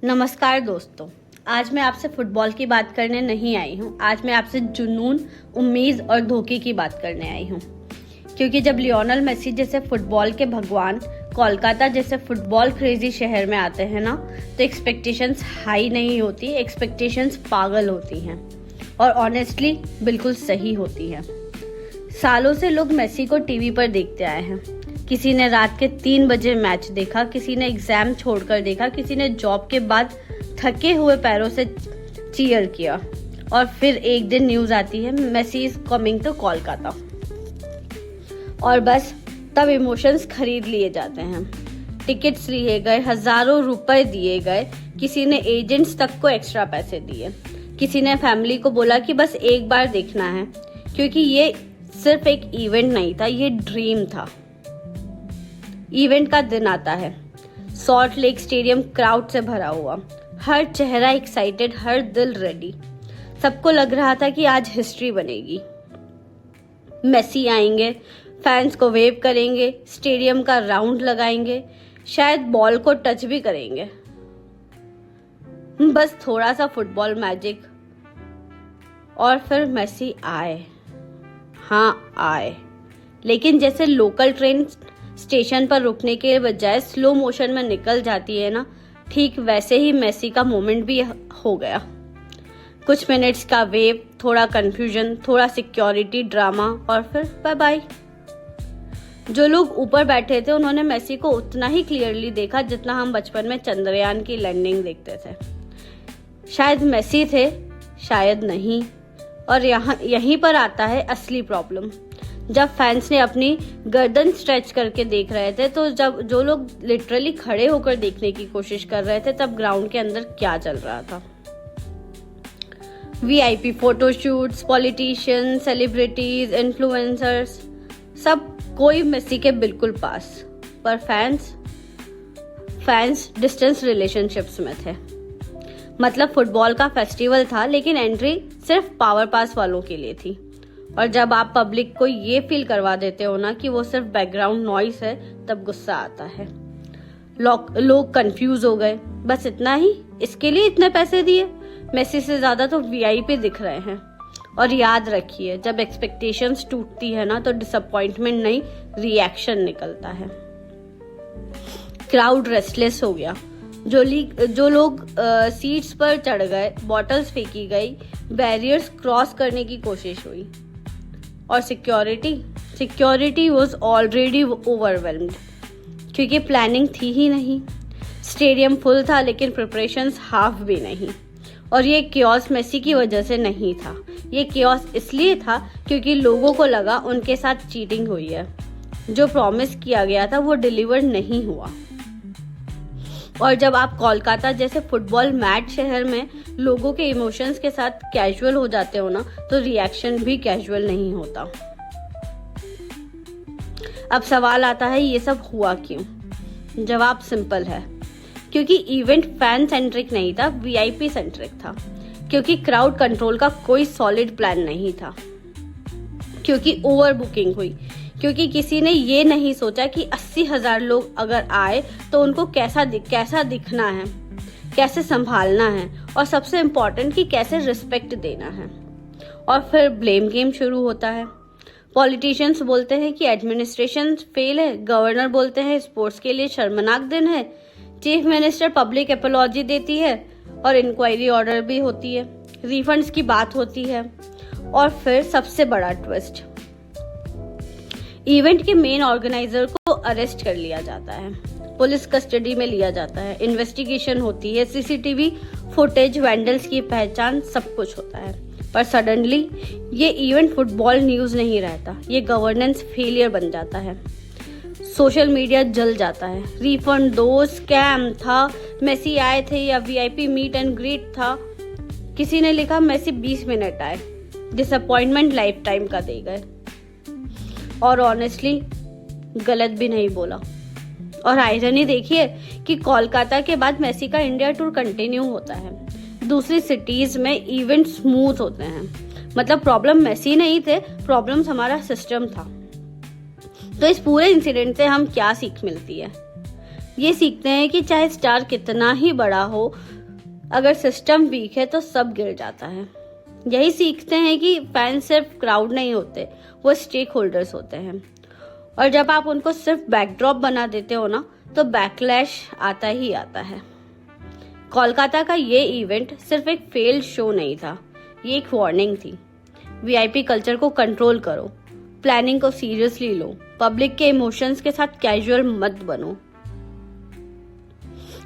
नमस्कार दोस्तों, आज मैं आपसे फुटबॉल की बात करने नहीं आई हूँ। आज मैं आपसे जुनून, उम्मीद और धोखे की बात करने आई हूँ। क्योंकि जब लियोनेल मेसी जैसे फुटबॉल के भगवान कोलकाता जैसे फुटबॉल क्रेजी शहर में आते हैं ना, तो एक्सपेक्टेशंस हाई नहीं होती, एक्सपेक्टेशंस पागल होती हैं और ऑनेस्टली बिल्कुल सही होती हैं। सालों से लोग मेसी को टीवी पर देखते आए हैं। किसी ने रात के 3 बजे मैच देखा, किसी ने एग्जाम छोड़कर देखा, किसी ने जॉब के बाद थके हुए पैरों से चीयर किया और फिर एक दिन न्यूज आती है Messi is coming to Kolkata और बस तब इमोशंस खरीद लिए जाते हैं। टिकट्स लिए गए, हजारों रुपए दिए गए, किसी ने एजेंट्स तक को एक्स्ट्रा पैसे दिए, किसी ने फैमिली को बोला कि बस एक बार देखना है, क्योंकि ये सिर्फ एक इवेंट नहीं था, ये ड्रीम था। इवेंट का दिन आता है, सॉल्ट लेक स्टेडियम क्राउड से भरा हुआ, हर चेहरा एक्साइटेड, हर दिल रेडी। सबको लग रहा था कि आज हिस्ट्री बनेगी। मेसी आएंगे, फैंस को वेव करेंगे, स्टेडियम का राउंड लगाएंगे, शायद बॉल को टच भी करेंगे। बस थोड़ा सा फुटबॉल मैजिक और फिर मेसी आए। हाँ आए, लेकिन जैसे लोकल ट्रेन स्टेशन पर रुकने के बजाय स्लो मोशन में निकल जाती है ना, ठीक वैसे ही मेसी का मोमेंट भी हो गया। कुछ मिनट्स का वेव, थोड़ा कंफ्यूजन, थोड़ा सिक्योरिटी ड्रामा और फिर बाय बाय। जो लोग ऊपर बैठे थे उन्होंने मेसी को उतना ही क्लियरली देखा जितना हम बचपन में चंद्रयान की लैंडिंग देखते थे। शायद मेसी थे, शायद नहीं। और यहीं पर आता है असली प्रॉब्लम। जब फैंस ने अपनी गर्दन स्ट्रेच करके देख रहे थे, तो जब जो लोग लिटरली खड़े होकर देखने की कोशिश कर रहे थे, तब ग्राउंड के अंदर क्या चल रहा था। VIP photoshoots, politicians, celebrities, influencers, सब कोई मेसी के बिल्कुल पास, पर फैंस डिस्टेंस रिलेशनशिप्स में थे। मतलब फुटबॉल का फेस्टिवल था, लेकिन एंट्री सिर्फ पावर पास वालों के लिए थी। और जब आप पब्लिक को ये फील करवा देते हो ना कि वो सिर्फ बैकग्राउंड नॉइस है, तब गुस्सा आता है। लोग कंफ्यूज हो गए, बस इतना ही, इसके लिए इतने पैसे दिए। मेसी से ज्यादा तो वीआईपी दिख रहे हैं। और याद रखिए, जब एक्सपेक्टेशंस टूटती है ना, तो डिसअपॉइंटमेंट नहीं, रिएक्शन निकलता है। क्राउड रेस्टलेस हो गया। जो लोग सीट्स पर चढ़ गए, बॉटल्स फेंकी गई, बैरियर्स क्रॉस करने की कोशिश हुई। और सिक्योरिटी वॉज ऑलरेडी ओवरवेल्म्ड, क्योंकि प्लानिंग थी ही नहीं। स्टेडियम फुल था, लेकिन प्रिपरेशंस हाफ भी नहीं। और ये कियोस मेसी की वजह से नहीं था, ये कियोस इसलिए था क्योंकि लोगों को लगा उनके साथ चीटिंग हुई है। जो प्रॉमिस किया गया था वो डिलीवर नहीं हुआ। और जब आप कोलकाता जैसे फुटबॉल मैच शहर में लोगों के इमोशंस के साथ कैजुअल हो जाते हो ना, तो रिएक्शन भी कैजुअल नहीं होता। अब सवाल आता है, ये सब हुआ क्यों? जवाब सिंपल है, क्योंकि इवेंट फैन सेंट्रिक नहीं था, वीआईपी सेंट्रिक था। क्योंकि क्राउड कंट्रोल का कोई सॉलिड प्लान नहीं था, क्योंकि ओवर बुकिंग हुई, क्योंकि किसी ने ये नहीं सोचा कि 80,000 लोग अगर आए तो उनको कैसा दिखना है, कैसे संभालना है, और सबसे इम्पोर्टेंट कि कैसे रिस्पेक्ट देना है। और फिर ब्लेम गेम शुरू होता है। पॉलिटिशियंस बोलते हैं कि एडमिनिस्ट्रेशन फेल है, गवर्नर बोलते हैं स्पोर्ट्स के लिए शर्मनाक दिन है, चीफ मिनिस्टर पब्लिक एपोलॉजी देती है और इंक्वायरी ऑर्डर भी होती है, रिफंड्स की बात होती है। और फिर सबसे बड़ा ट्विस्ट, इवेंट के मेन ऑर्गेनाइजर को अरेस्ट कर लिया जाता है, पुलिस कस्टडी में लिया जाता है, इन्वेस्टिगेशन होती है, सीसीटीवी फुटेज, वैंडल्स की पहचान, सब कुछ होता है। पर सडनली ये इवेंट फुटबॉल न्यूज नहीं रहता, ये गवर्नेंस फेलियर बन जाता है। सोशल मीडिया जल जाता है, रिफंड दो, स्कैम था, मेसी आए थे या वीआईपी मीट एंड ग्रीट था। किसी ने लिखा मेसी 20 मिनट आए, डिसअपॉइंटमेंट लाइफ टाइम का दे गए। और ऑनेस्टली गलत भी नहीं बोला। और आयरनी देखिए कि कोलकाता के बाद मेसी का इंडिया टूर कंटिन्यू होता है, दूसरी सिटीज में इवेंट स्मूथ होते हैं। मतलब प्रॉब्लम मेसी नहीं थे, प्रॉब्लम हमारा सिस्टम था। तो इस पूरे इंसिडेंट से हम क्या सीख मिलती है? ये सीखते हैं कि चाहे स्टार कितना ही बड़ा हो, अगर सिस्टम वीक है तो सब गिर जाता है। यही सीखते हैं कि फैंस सिर्फ क्राउड नहीं होते, वो स्टेक होल्डर्स होते हैं। और जब आप उनको सिर्फ बैकड्रॉप बना देते हो ना, तो बैकलैश आता ही आता है। कोलकाता का ये इवेंट सिर्फ एक फेल्ड शो नहीं था, ये एक वार्निंग थी। वीआईपी कल्चर को कंट्रोल करो, प्लानिंग को सीरियसली लो, पब्लिक के इमोशंस के साथ कैजुअल मत बनो।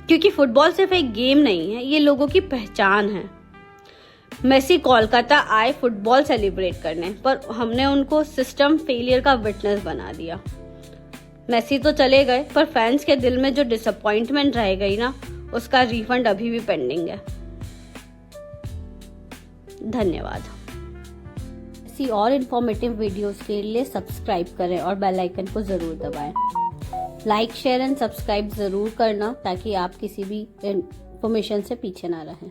क्योंकि फुटबॉल सिर्फ एक गेम नहीं है, ये लोगों की पहचान है। मेसी कोलकाता आए फुटबॉल सेलिब्रेट करने, पर हमने उनको सिस्टम फेलियर का विटनेस बना दिया। मेसी तो चले गए, पर फैंस के दिल में जो डिसअपॉइंटमेंट रह गई ना, उसका रिफंड अभी भी पेंडिंग है। धन्यवाद। ऐसी और इन्फॉर्मेटिव वीडियोस के लिए सब्सक्राइब करें और बेल आइकन को जरूर दबाएं। लाइक, शेयर एंड सब्सक्राइब जरूर करना, ताकि आप किसी भी इन्फॉर्मेशन से पीछे ना रहें।